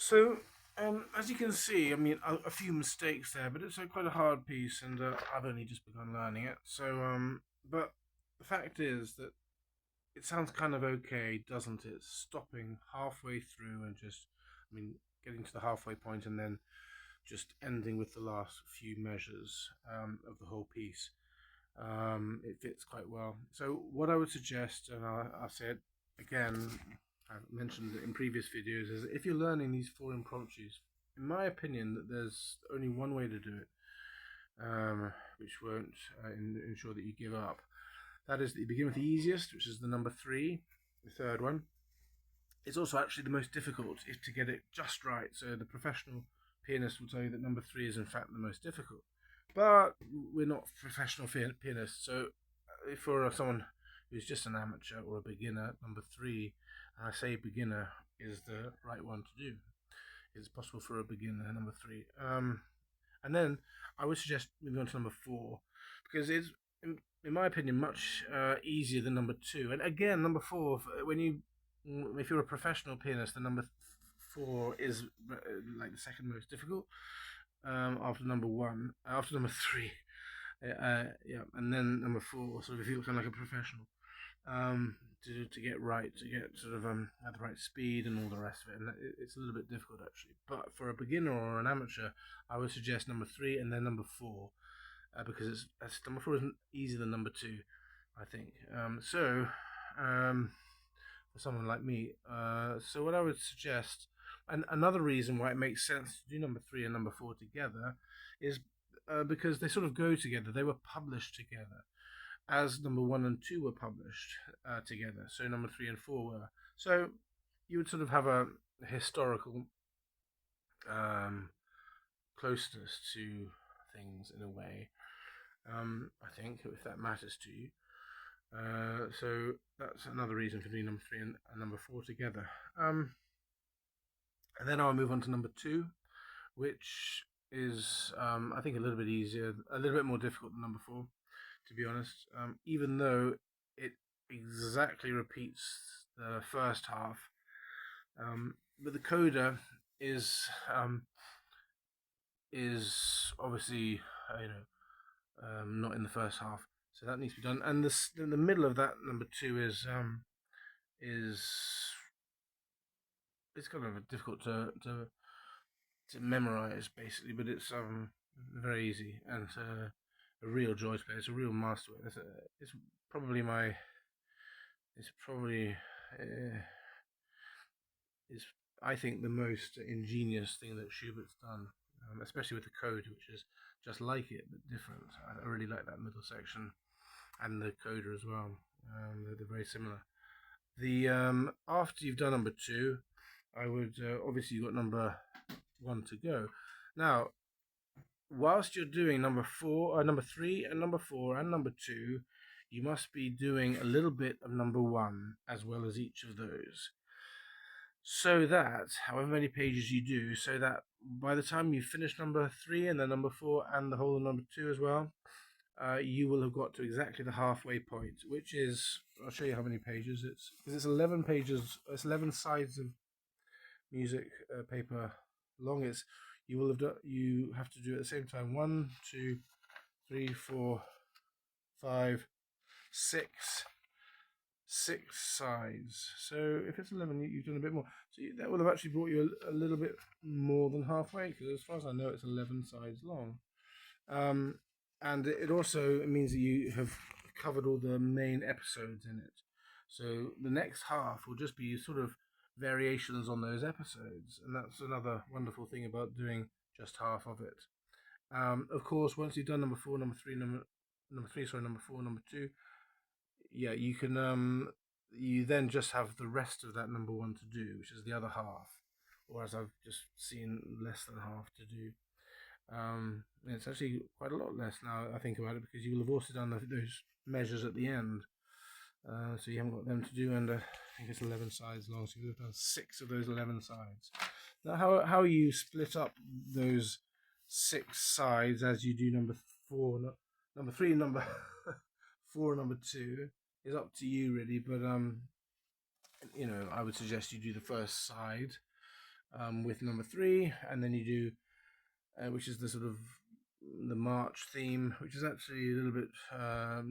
So, as you can see, I mean, a few mistakes there, but it's quite a hard piece, and I've only just begun learning it. So, but the fact is that it sounds kind of okay, doesn't it? Stopping halfway through and just, I mean, getting to the halfway point and then just ending with the last few measures of the whole piece. It fits quite well. So, what I would suggest, and I'll say it again, I've mentioned it in previous videos, is if you're learning these four impromptus, in my opinion, that there's only one way to do it, which won't ensure that you give up. That is that you begin with the easiest, which is the number 3, the third one. It's also actually the most difficult if to get it just right. So the professional pianist will tell you that number 3 is in fact the most difficult. But we're not professional pianists, so for someone who's just an amateur or a beginner, number 3, and I say beginner, is the right one to do. It's possible for a beginner, number 3. And then I would suggest moving on to number 4, because it's, in my opinion, much easier than number 2. And again, number 4, if you're a professional pianist, the number 4 is like the second most difficult after number 1, after number 3. Yeah, and then number 4, sort of if you look like a professional, to get right, to get sort of at the right speed and all the rest of it, and it's a little bit difficult actually. But for a beginner or an amateur, I would suggest number 3 and then number 4, because number 4 isn't easier than number 2, I think. For someone like me, so what I would suggest, and another reason why it makes sense to do number 3 and number 4 together, is because they sort of go together. They were published together, as number 1 and 2 were published together. So number 3 and 4 were. So you would sort of have a historical closeness to things in a way. I think, if that matters to you. So that's another reason for doing number 3 and number 4 together. And then I'll move on to number 2, which is I think a little bit easier, a little bit more difficult than number 4, to be honest. Even though it exactly repeats the first half, but the coda is obviously not in the first half, so that needs to be done. And the middle of that number 2 is it's kind of difficult to memorize basically, but it's very easy and a real joy to play. It's a real masterwork. It's probably is I think the most ingenious thing that Schubert's done, especially with the code, which is just like it but different. I really like that middle section and the coda as well. They're very similar. The after you've done number 2, I would obviously you've got number 1 to go. Now, whilst you're doing number 3 and number 4 and number 2, you must be doing a little bit of number 1 as well as each of those. So that, however many pages you do, so that by the time you finish number 3 and then number 4 and the whole of number 2 as well, you will have got to exactly the halfway point, which is, I'll show you how many pages it's 11 pages, it's 11 sides of music paper long. You have to do at the same time 1, 2, 3, 4, 5, 6 sides. So if it's 11, you've done a bit more. So that will have actually brought you a little bit more than halfway, because as far as I know, it's 11 sides long. And it also means that you have covered all the main episodes in it. So the next half will just be sort of variations on those episodes, and that's another wonderful thing about doing just half of it. Of course, once you've done number 4, number 3, number 4, number 2, yeah, you can you then just have the rest of that number 1 to do, which is the other half, or as I've just seen, less than half to do. It's actually quite a lot less now I think about it, because you will have also done those measures at the end, so you haven't got them to do, and I think it's 11 sides long, so you've done 6 of those 11 sides. Now how you split up those 6 sides as you do number 4, number 3, number 4, number 2 is up to you really, but I would suggest you do the first side with number 3, and then you do, which is the sort of the march theme, which is actually a little bit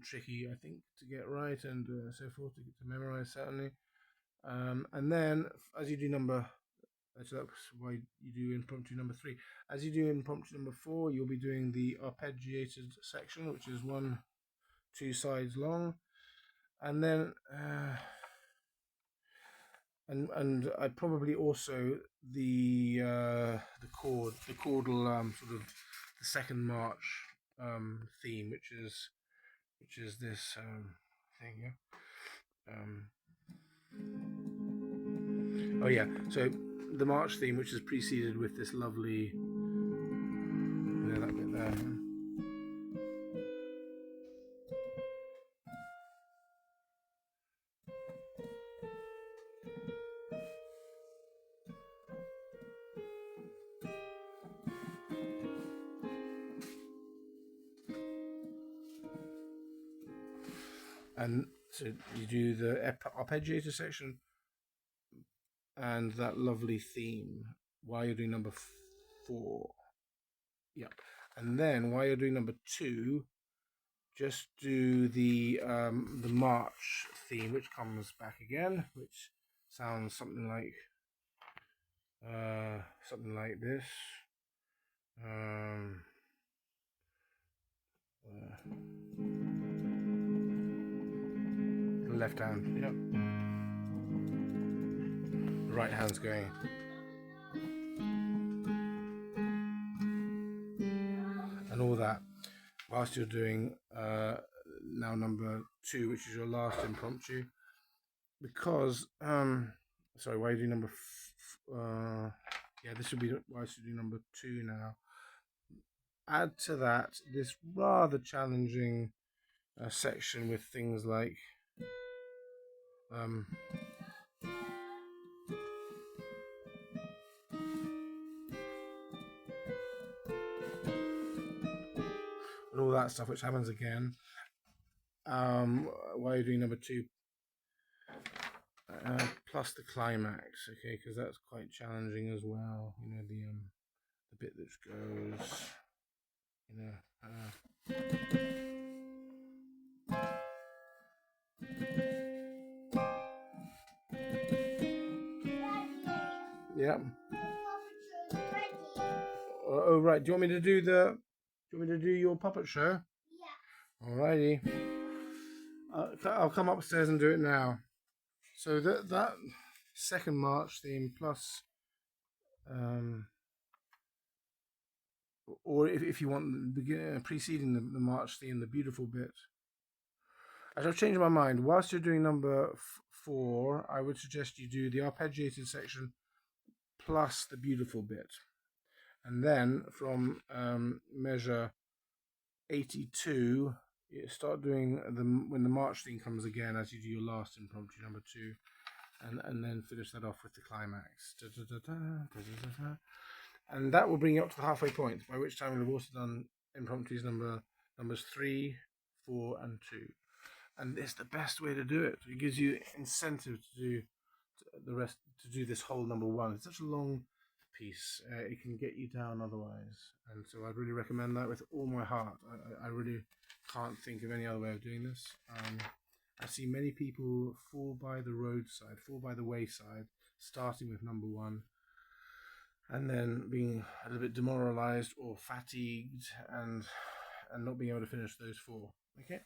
tricky, I think, to get right and so forth, to memorize certainly. And then as you do so that's why you do impromptu number 3. As you do impromptu number 4, you'll be doing the arpeggiated section, which is 2 sides long, and then and I probably also the chordal sort of the second march theme, which is this thing here. Oh yeah, so the march theme, which is preceded with this lovely, that bit there. And so you do the arpeggiator section and that lovely theme while you're doing number 4. Yep. And then while you're doing number 2, just do the march theme, which comes back again, which sounds something like this. The left hand, yep. The right hand's going. And all that whilst you're doing now number 2, which is your last impromptu. Because sorry, why are you doing number yeah, this would be whilst you do number 2 now. Add to that this rather challenging section with things like and all that stuff, which happens again while you're doing number 2, plus the climax, okay, because that's quite challenging as well. You know, the bit that goes, you know. Yeah. Oh right. Do you want me to do your puppet show? Yeah. Alrighty. I'll come upstairs and do it now. So that second march theme plus, or if you want preceding the march theme, the beautiful bit. As I've changed my mind, whilst you're doing number 4, I would suggest you do the arpeggiated section plus the beautiful bit, and then from measure 82, you start doing when the march theme comes again, as you do your last impromptu number 2, and then finish that off with the climax. And that will bring you up to the halfway point, by which time we'll have also done impromptus numbers 3, 4, and 2. And it's the best way to do it. It gives you incentive to do the rest, to do this whole number 1. It's such a long piece, it can get you down otherwise, and so I'd really recommend that with all my heart. I really can't think of any other way of doing this. I see many people fall by the wayside, starting with number 1 and then being a little bit demoralized or fatigued and not being able to finish those 4. Okay.